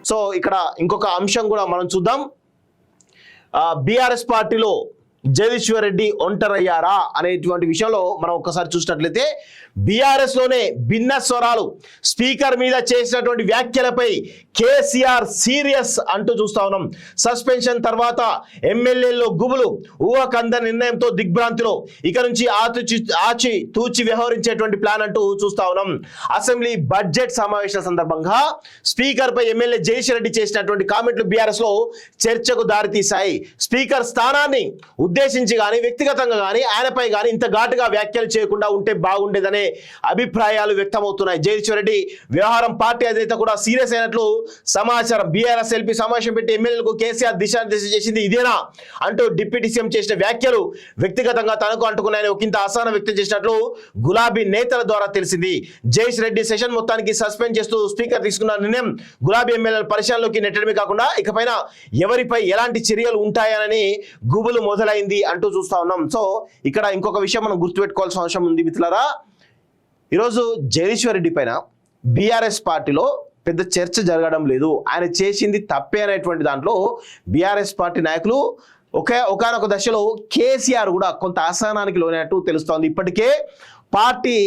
So ఇక్కడ ఇంకొక అంశం కూడా మనం చూద్దాం. బీఆర్ఎస్ పార్టీలో జగదీశ్వర్ రెడ్డి ఒంటరయ్యారా అనేటువంటి విషయంలో మనం ఒక్కసారి చూసినట్లయితే బీఆర్ఎస్ లోనే భిన్న స్వరాలు. స్పీకర్ మీద చేసినటువంటి వ్యాఖ్యలపై కేసీఆర్ సీరియస్ అంటూ చూస్తా ఉన్నాం. సస్పెన్షన్ తర్వాత ఎమ్మెల్యేల్లో గుబులు, ఊహకంద నిర్ణయంతో దిగ్భ్రాంతిలో, ఇక నుంచి ఆచి తూచి వ్యవహరించేటువంటి ప్లాన్ అంటూ చూస్తా ఉన్నాం. అసెంబ్లీ బడ్జెట్ సమావేశాల సందర్భంగా స్పీకర్ పై ఎమ్మెల్యే జగదీశ్వర్ రెడ్డి చేసినటువంటి కామెంట్లు బీఆర్ఎస్ లో చర్చకు దారితీశాయి. స్పీకర్ స్థానాన్ని ఉద్దేశించి కానీ వ్యక్తిగతంగా కానీ ఆయనపై కానీ ఇంత ఘాటుగా వ్యాఖ్యలు చేయకుండా ఉంటే బాగుండేదనే అభిప్రాయాలు వ్యక్తమవుతున్నాయి. జగదీశ్వర్ రెడ్డి వ్యవహారం పార్టీ అధినేత కూడా సీరియస్ అయినట్లు సమాచారం. బీఆర్ఎస్ ఎల్పీ సమావేశం పెట్టి ఎమ్మెల్యేలకు కేసీఆర్ దిశానిర్దేశం చేసింది ఇదేనా అంటూ డిప్యూటీ సీఎం చేసిన వ్యాఖ్యలు వ్యక్తిగతంగా తనకు అంటుకున్నాయని ఒకంత అసహనం వ్యక్తం చేసినట్లు గులాబీ నేతల ద్వారా తెలిసింది. జగదీశ్వర్ రెడ్డి సెషన్ మొత్తానికి సస్పెండ్ చేస్తూ స్పీకర్ తీసుకున్న నిర్ణయం గులాబీ ఎమ్మెల్యేల పరిశీలనలోకి నెట్టడమే కాకుండా ఇకపైన ఎవరిపై ఎలాంటి చర్యలు ఉంటాయని గుబులు మొదలైంది అంటూ చూస్తా ఉన్నాం. సో ఇక్కడ ఇంకొక విషయం మనం గుర్తుపెట్టుకోవాల్సిన అవసరం ఉంది మిత్రులారా. ఈరోజు జగదీశ్వర్ రెడ్డి పైన బీఆర్ఎస్ పార్టీలో పెద్ద చర్చ జరగడం లేదు. ఆయన చేసింది తప్పే అనేటువంటి దాంట్లో బీఆర్ఎస్ పార్టీ నాయకులు ఒకానొక దశలో కేసీఆర్ కూడా కొంత అసహనానికి లోనట్టు తెలుస్తోంది. ఇప్పటికే పార్టీ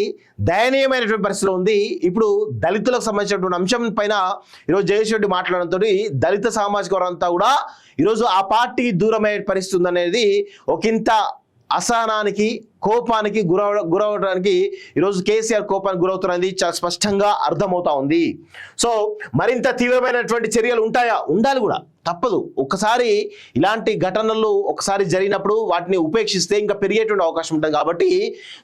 దయనీయమైనటువంటి పరిస్థితిలో ఉంది. ఇప్పుడు దళితులకు సంబంధించినటువంటి అంశం పైన ఈరోజు జగదీశ్వర్ రెడ్డి మాట్లాడడంతో దళిత సామాజిక వర్గం అంతా కూడా ఈరోజు ఆ పార్టీకి దూరమయ్యే పరిస్థితి ఉందనేది ఒకంత అసహనానికి కోపానికి గురవడానికి ఈరోజు కేసీఆర్ కోపానికి గురవుతున్నది చాలా స్పష్టంగా అర్థమవుతా ఉంది. సో మరింత తీవ్రమైనటువంటి చర్యలు ఉంటాయా? ఉండాలి కూడా, తప్పదు. ఒకసారి ఇలాంటి ఘటనలు ఒకసారి జరిగినప్పుడు వాటిని ఉపేక్షిస్తే ఇంకా పెరిగేటువంటి అవకాశం ఉంటుంది. కాబట్టి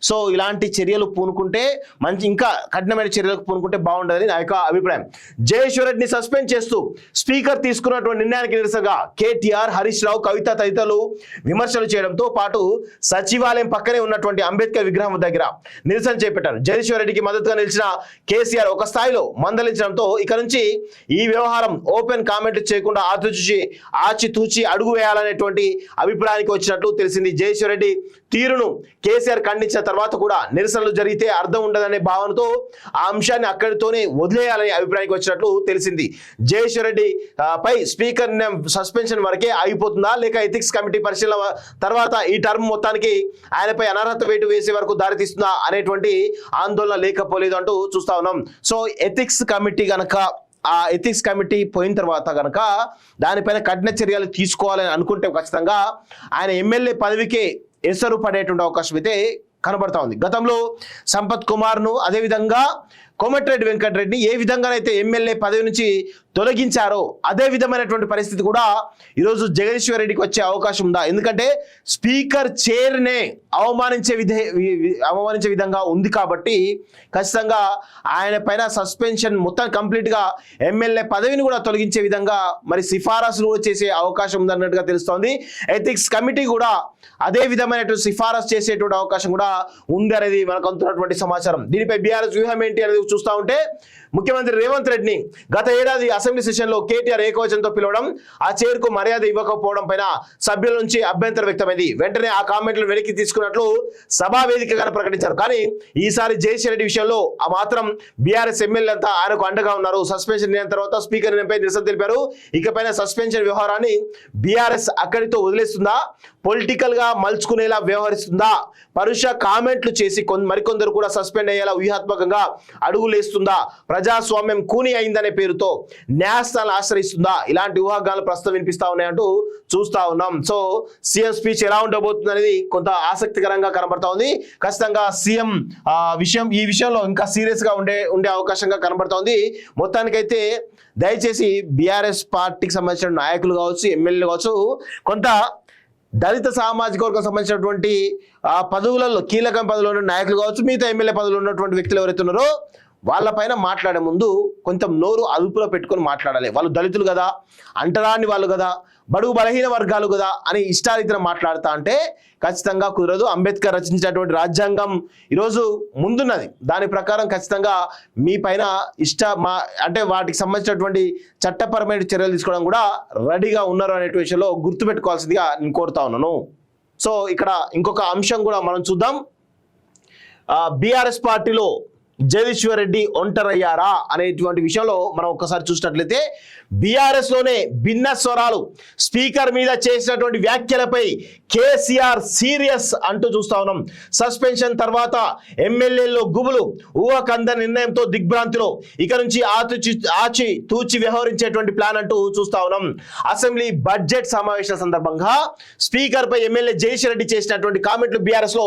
సో ఇలాంటి చర్యలు పూనుకుంటే మంచి, ఇంకా కఠినమైన చర్యలకు పూనుకుంటే బాగుంటుందని నా యొక్క అభిప్రాయం. జగదీశ్వర్ రెడ్డిని సస్పెండ్ చేస్తూ స్పీకర్ తీసుకున్నటువంటి నిర్ణయానికి నిరసనగా కేటీఆర్, హరీష్ రావు, కవిత తదితరులు విమర్శలు చేయడంతో పాటు సచివాలయం పక్కనే ఉన్నటువంటి అంబేద్కర్ విగ్రహం దగ్గర నిరసన చేపట్టారు. జగదీశ్వర్ రెడ్డికి మద్దతుగా నిలిచిన కేసీఆర్ ఒక స్థాయిలో మందలించడంతో ఇక నుంచి ఈ వ్యవహారం ఓపెన్ కామెంట్ చేయకుండా ఆచితూచి అడుగు వేయాలనేటువంటి అభిప్రాయానికి వచ్చినట్లు తెలిసింది. జగదీశ్వర్ రెడ్డి తీరును కేసీఆర్ ఖండించిన తర్వాత కూడా నిరసనలు జరిగితే అర్థం ఉండదనే భావనతో ఆ అంశాన్ని అక్కడితోనే వదిలేయాలనే అభిప్రాయానికి వచ్చినట్లు తెలిసింది. జగదీశ్వర్ రెడ్డి పై స్పీకర్ సస్పెన్షన్ వరకే ఆగిపోతుందా, లేక ఎథిక్స్ కమిటీ పరిశీలన తర్వాత ఈ టర్మ్ మొత్తానికి ఆయనపై అనర్హత వేటు వేసే వరకు దారితీస్తుందా అనేటువంటి ఆందోళన లేకపోలేదు అంటూ చూస్తా ఉన్నాం. సో ఎథిక్స్ కమిటీ గనక ఆ ఎథిక్స్ కమిటీ పోయిన తర్వాత కనుక దానిపైన కఠిన చర్యలు తీసుకోవాలని అనుకుంటే ఖచ్చితంగా ఆయన ఎమ్మెల్యే పదవికే ఎసరు పడేటువంటి అవకాశం అయితే కనబడతా ఉంది. గతంలో సంపత్ కుమార్ను అదేవిధంగా కోమటిరెడ్డి వెంకటరెడ్డిని ఏ విధంగానైతే ఎమ్మెల్యే పదవి నుంచి తొలగించారో అదే విధమైనటువంటి పరిస్థితి కూడా ఈరోజు జగదీశ్వర్ రెడ్డికి వచ్చే అవకాశం ఉందా? ఎందుకంటే స్పీకర్ చైర్నే అవమానించే విధంగా ఉంది కాబట్టి ఖచ్చితంగా ఆయన పైన సస్పెన్షన్ మొత్తం కంప్లీట్గా ఎమ్మెల్యే పదవిని కూడా తొలగించే విధంగా మరి సిఫారసులు కూడా చేసే అవకాశం ఉందన్నట్టుగా తెలుస్తోంది. ఎథిక్స్ కమిటీ కూడా అదే విధమైనటువంటి సిఫారసు చేసేటువంటి అవకాశం కూడా ఉంది అనేది మనకు అందుతున్నటువంటి సమాచారం. దీనిపై బీఆర్ఎస్ వ్యూహం ఏంటి అనేది చూస్తూ ఉంటే ముఖ్యమంత్రి రేవంత్ రెడ్డిని గత ఏడాది అసెంబ్లీ సెషన్లో కేటీఆర్ ఏకవచనంతో పిలవడం, ఆ చైర్కు మర్యాద ఇవ్వకపోవడం పైన సభ్యుల నుంచి అభ్యంతరం వ్యక్తమైంది. వెంటనే ఆ కామెంట్లు వెనక్కి తీసుకున్నట్లు సభా వేదికగా ప్రకటించారు. కానీ ఈసారి జగదీశ్వర్ రెడ్డి విషయంలో ఆ మాత్రం బీఆర్ఎస్ ఎమ్మెల్యే అంతా ఆయనకు అండగా ఉన్నారు. సస్పెన్షన్ నిర్ణయం తర్వాత స్పీకర్ నిర్ణయంపై నిరసన తెలిపారు. ఇకపైన సస్పెన్షన్ వ్యవహారాన్ని బీఆర్ఎస్ అక్కడితో వదిలేస్తుందా, పొలిటికల్ గా మలుచుకునేలా వ్యవహరిస్తుందా, పరుష కామెంట్లు చేసి మరికొందరు కూడా సస్పెండ్ అయ్యేలా వ్యూహాత్మకంగా అడుగులేస్తుందా, ప్రజాస్వామ్యం కూని అయిందనే పేరుతో న్యాయస్థానాలు ఆశ్రయిస్తుందా, ఇలాంటి ఊహాగాలు ప్రస్తుతం వినిపిస్తా ఉన్నాయంటూ చూస్తా ఉన్నాం. సో సీఎం స్పీచ్ ఎలా ఉండబోతుంది అనేది కొంత ఆసక్తికరంగా కనబడతా ఉంది. ఖచ్చితంగా సీఎం ఈ విషయంలో ఇంకా సీరియస్ గా ఉండే అవకాశంగా కనబడతా ఉంది. మొత్తానికైతే దయచేసి బీఆర్ఎస్ పార్టీకి సంబంధించిన నాయకులు కావచ్చు, ఎమ్మెల్యేలు కావచ్చు, కొంత దళిత సామాజిక వర్గం సంబంధించినటువంటి పదవులలో కీలక పదవులు ఉన్న నాయకులు కావచ్చు, మిగతా ఎమ్మెల్యే పదవులు ఉన్నటువంటి వ్యక్తులు ఎవరైతే ఉన్నారో వాళ్ళపైన మాట్లాడే ముందు కొంచెం నోరు అదుపులో పెట్టుకొని మాట్లాడాలి. వాళ్ళు దళితులు కదా, అంటరాని వాళ్ళు కదా, బడుగు బలహీన వర్గాలు కదా అని ఇష్టారీతిన మాట్లాడుతా అంటే ఖచ్చితంగా కుదరదు. అంబేద్కర్ రచించినటువంటి రాజ్యాంగం ఈరోజు ముందున్నది. దాని ప్రకారం ఖచ్చితంగా మీ పైన అంటే వాటికి సంబంధించినటువంటి చట్టపరమైన చర్యలు తీసుకోవడం కూడా రెడీగా ఉన్నారు అనే విషయంలో గుర్తుపెట్టుకోవాల్సిందిగా నేను కోరుతా ఉన్నాను. సో ఇక్కడ ఇంకొక అంశం కూడా మనం చూద్దాం. బీఆర్ఎస్ పార్టీలో జగదీశ్వర్ రెడ్డి ఒంటరయ్యారా అనేటువంటి విషయంలో మనం ఒక్కసారి చూసినట్లయితే బీఆర్ఎస్ లోనే భిన్న స్వరాలు, స్పీకర్ మీద చేసినటువంటి వ్యాఖ్యలపై కేసీఆర్ సీరియస్ అంటూ చూస్తా ఉన్నాం. సస్పెన్షన్ తర్వాత ఎమ్మెల్యేల్లో గుబులు, ఊహకంద నిర్ణయంతో దిగ్భ్రాంతిలో, ఇక నుంచి ఆచి తూచి వ్యవహరించేటువంటి ప్లాన్ అంటూ చూస్తా ఉన్నాం. అసెంబ్లీ బడ్జెట్ సమావేశాల సందర్భంగా స్పీకర్ పై ఎమ్మెల్యే జగదీశ్వర్ రెడ్డి చేసినటువంటి కామెంట్లు బీఆర్ఎస్ లో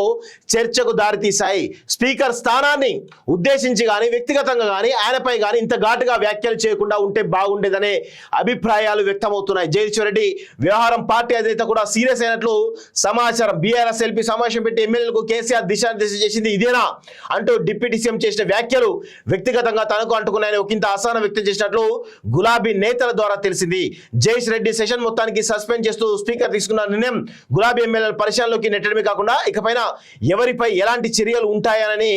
చర్చకు దారితీశాయి. స్పీకర్ స్థానాన్ని ఉద్దేశించి కానీ వ్యక్తిగతంగా కానీ ఆయనపై కానీ ఇంత ఘాటుగా వ్యాఖ్యలు చేయకుండా ఉంటే బాగుండేదనే అభిప్రాయాలు వ్యక్తమవుతున్నాయి. జగదీశ్వర్ రెడ్డి వ్యవహారం పార్టీ అధినేత కూడా సీరియస్ అయినట్లు సమాచారం. బీఆర్ఎస్ ఎల్పీ సమావేశం పెట్టి ఎమ్మెల్యేలకు కేసీఆర్ దిశానిర్దేశం చేసింది ఇదేనా అంటూ డిప్యూటీ సీఎం చేసిన వ్యాఖ్యలు వ్యక్తిగతంగా తనకు అంటుకున్నాయని ఒకంత అసహనం వ్యక్తం చేసినట్లు గులాబీ నేతల ద్వారా తెలిసింది. జగదీశ్వర్ రెడ్డి సెషన్ మొత్తానికి సస్పెండ్ చేస్తూ స్పీకర్ తీసుకున్న నిర్ణయం గులాబీ ఎమ్మెల్యేల పరిశీలనలోకి నెట్టడమే కాకుండా ఇకపైన ఎవరిపై ఎలాంటి చర్యలు ఉంటాయని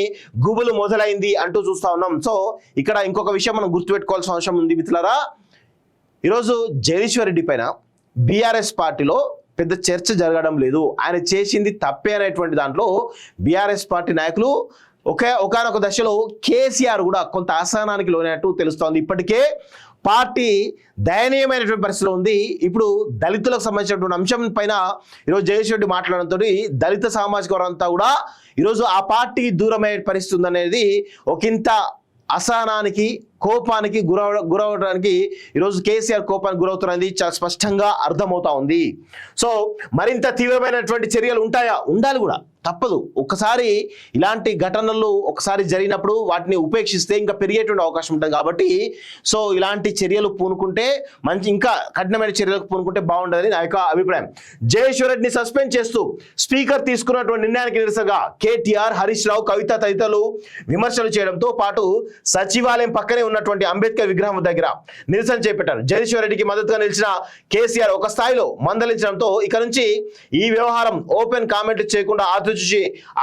గుబులు మొదలైంది అంటూ చూస్తా ఉన్నాం. సో ఇక్కడ ఇంకొక విషయం మనం గుర్తుపెట్టుకోవాల్సిన అవసరం ఉంది మిత్రులారా. ఈరోజు జగదీశ్వర్ రెడ్డి పైన బీఆర్ఎస్ పార్టీలో పెద్ద చర్చ జరగడం లేదు. ఆయన చేసింది తప్పే అనేటువంటి దాంట్లో బీఆర్ఎస్ పార్టీ నాయకులు ఒకానొక దశలో కేసీఆర్ కూడా కొంత అసహనానికి లోనైనట్టు తెలుస్తోంది. ఇప్పటికే పార్టీ దయనీయమైనటువంటి పరిస్థితిలో ఉంది. ఇప్పుడు దళితులకు సంబంధించినటువంటి అంశం పైన ఈరోజు జగదీశ్వర్ రెడ్డి మాట్లాడడంతో దళిత సామాజిక వర్గం అంతా కూడా ఈరోజు ఆ పార్టీ దూరమయ్యే పరిస్థితి ఉందనేది ఒకంత అసహనానికి కోపానికి గురవడానికి ఈరోజు కేసీఆర్ కోపానికి గురవుతున్నది చాలా స్పష్టంగా అర్థమవుతా ఉంది. సో మరింత తీవ్రమైనటువంటి చర్యలు ఉంటాయా? ఉండాలి కూడా, తప్పదు. ఒక్కసారి ఇలాంటి ఘటనలు ఒకసారి జరిగినప్పుడు వాటిని ఉపేక్షిస్తే ఇంకా పెరిగేటువంటి అవకాశం ఉంటుంది. కాబట్టి సో ఇలాంటి చర్యలు పూనుకుంటే ఇంకా కఠినమైన చర్యలకు పూనుకుంటే బాగుండదని నా యొక్క అభిప్రాయం. జగదీశ్వర్ రెడ్డిని సస్పెండ్ చేస్తూ స్పీకర్ తీసుకున్నటువంటి నిర్ణయానికి నిరసనగా కేటీఆర్, హరీష్ రావు, కవిత తదితరులు విమర్శలు చేయడంతో పాటు సచివాలయం పక్కనే ఉన్నటువంటి అంబేద్కర్ విగ్రహం దగ్గర నిరసన చేపట్టారు. జగదీశ్వర్ రెడ్డికి మద్దతుగా నిలిచిన కేసీఆర్ ఒక స్థాయిలో మందలించడంతో ఇక నుంచి ఈ వ్యవహారం ఓపెన్ కామెంట్లు చేయకుండా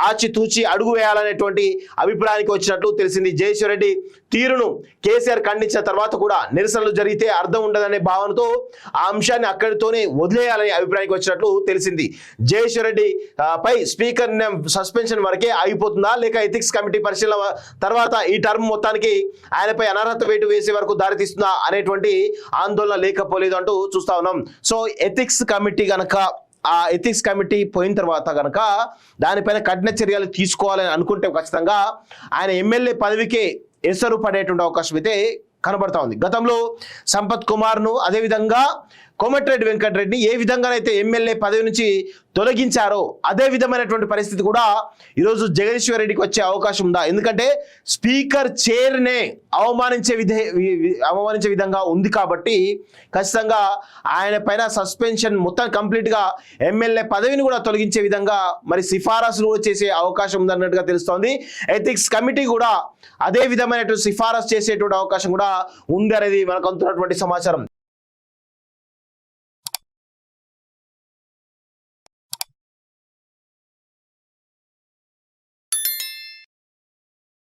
ఆచితూచి అడుగు వేయాలనేటువంటి అభిప్రాయానికి వచ్చినట్లు తెలిసింది. జగదీశ్వర్ రెడ్డి తీరును కేసీఆర్ ఖండించిన తర్వాత కూడా నిరసనలు జరిగితే అర్థం ఉండదనే భావనతో ఆ అంశాన్ని అక్కడితోనే వదిలేయాలనే అభిప్రాయానికి వచ్చినట్లు తెలిసింది. జగదీశ్వర్ రెడ్డి పై స్పీకర్ సస్పెన్షన్ వరకే ఆగిపోతుందా, లేక ఎథిక్స్ కమిటీ పరిశీలన తర్వాత ఈ టర్మ్ మొత్తానికి ఆయనపై అనర్హత వేటు వేసే వరకు దారితీస్తుందా అనేటువంటి ఆందోళన లేకపోలేదు అంటూ చూస్తా ఉన్నాం. సో ఎథిక్స్ కమిటీ గనక ఆ ఎథిక్స్ కమిటీ పోయిన తర్వాత కనుక దానిపైన కఠిన చర్యలు తీసుకోవాలని అనుకుంటే ఖచ్చితంగా ఆయన ఎమ్మెల్యే పదవికే ఎసరు పడేటువంటి అవకాశం అయితే కనబడతా ఉంది. గతంలో సంపత్ కుమార్ను అదేవిధంగా కోమటిరెడ్డి వెంకటరెడ్డిని ఏ విధంగానైతే ఎమ్మెల్యే పదవి నుంచి తొలగించారో అదే విధమైనటువంటి పరిస్థితి కూడా ఈరోజు జగదీశ్వర్ రెడ్డికి వచ్చే అవకాశం ఉందా? ఎందుకంటే స్పీకర్ చైర్నే అవమానించే విధంగా ఉంది కాబట్టి ఖచ్చితంగా ఆయన పైన సస్పెన్షన్ మొత్తం కంప్లీట్గా ఎమ్మెల్యే పదవిని కూడా తొలగించే విధంగా మరి సిఫారసులు కూడా చేసే అవకాశం ఉందన్నట్టుగా తెలుస్తోంది. ఎథిక్స్ కమిటీ కూడా అదే విధమైనటువంటి సిఫారసు చేసేటువంటి అవకాశం కూడా ఉంది అనేది మనకు అందుతున్నటువంటి సమాచారం.